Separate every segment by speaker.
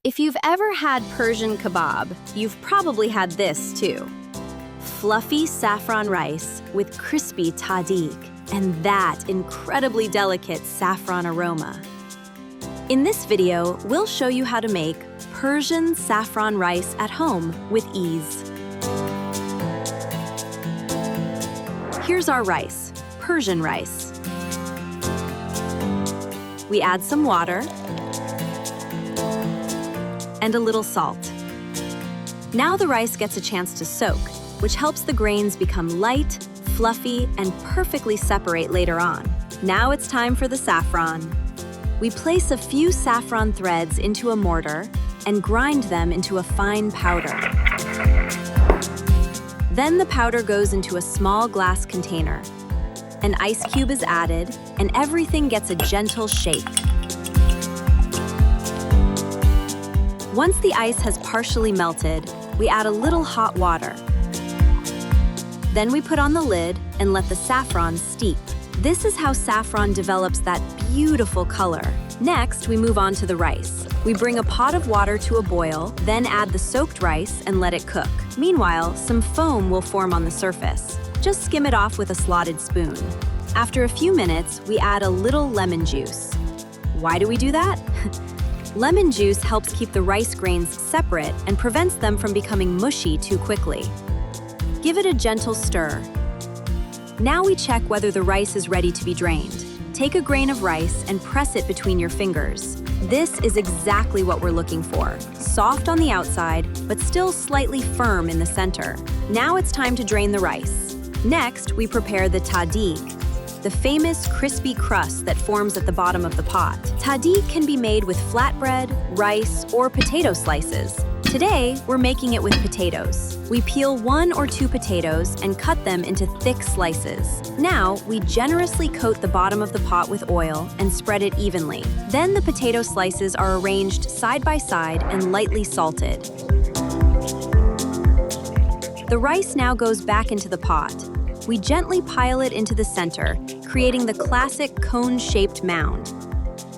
Speaker 1: If you've ever had Persian kebab, you've probably had this too. Fluffy saffron rice with crispy tahdig and that incredibly delicate saffron aroma. In this video, we'll show you how to make Persian saffron rice at home with ease. Here's our rice, Persian rice. We add some water and a little salt. Now the rice gets a chance to soak, which helps the grains become light, fluffy, and perfectly separate later on. Now it's time for the saffron. We place a few saffron threads into a mortar and grind them into a fine powder. Then the powder goes into a small glass container. An ice cube is added, and everything gets a gentle shake. Once the ice has partially melted, we add a little hot water. Then we put on the lid and let the saffron steep. This is how saffron develops that beautiful color. Next, we move on to the rice. We bring a pot of water to a boil, then add the soaked rice and let it cook. Meanwhile, some foam will form on the surface. Just skim it off with a slotted spoon. After a few minutes, we add a little lemon juice. Why do we do that? Lemon juice helps keep the rice grains separate and prevents them from becoming mushy too quickly. Give it a gentle stir. Now we check whether the rice is ready to be drained. Take a grain of rice and press it between your fingers. This is exactly what we're looking for. Soft on the outside, but still slightly firm in the center. Now it's time to drain the rice. Next, we prepare the tahdig, the famous crispy crust that forms at the bottom of the pot. Tahdig can be made with flatbread, rice, or potato slices. Today, we're making it with potatoes. We peel 1 or 2 potatoes and cut them into thick slices. Now, we generously coat the bottom of the pot with oil and spread it evenly. Then the potato slices are arranged side by side and lightly salted. The rice now goes back into the pot. We gently pile it into the center, creating the classic cone-shaped mound.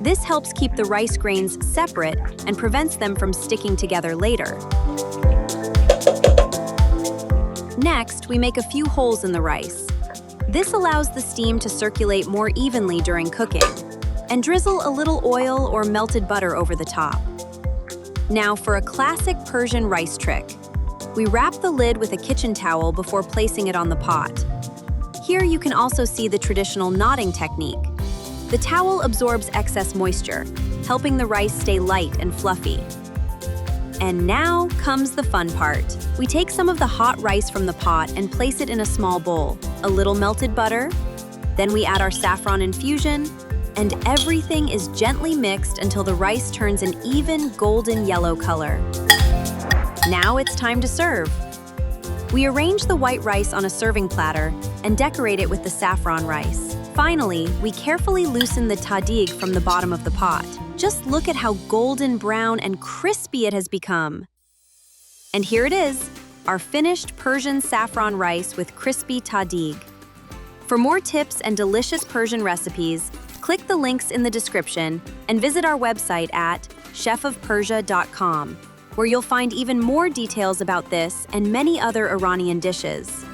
Speaker 1: This helps keep the rice grains separate and prevents them from sticking together later. Next, we make a few holes in the rice. This allows the steam to circulate more evenly during cooking, and drizzle a little oil or melted butter over the top. Now for a classic Persian rice trick. We wrap the lid with a kitchen towel before placing it on the pot. Here you can also see the traditional knotting technique. The towel absorbs excess moisture, helping the rice stay light and fluffy. And now comes the fun part. We take some of the hot rice from the pot and place it in a small bowl, a little melted butter, then we add our saffron infusion, and everything is gently mixed until the rice turns an even golden yellow color. Now it's time to serve. We arrange the white rice on a serving platter and decorate it with the saffron rice. Finally, we carefully loosen the tahdig from the bottom of the pot. Just look at how golden brown and crispy it has become. And here it is, our finished Persian saffron rice with crispy tahdig. For more tips and delicious Persian recipes, click the links in the description and visit our website at chefofpersia.com, where you'll find even more details about this and many other Iranian dishes.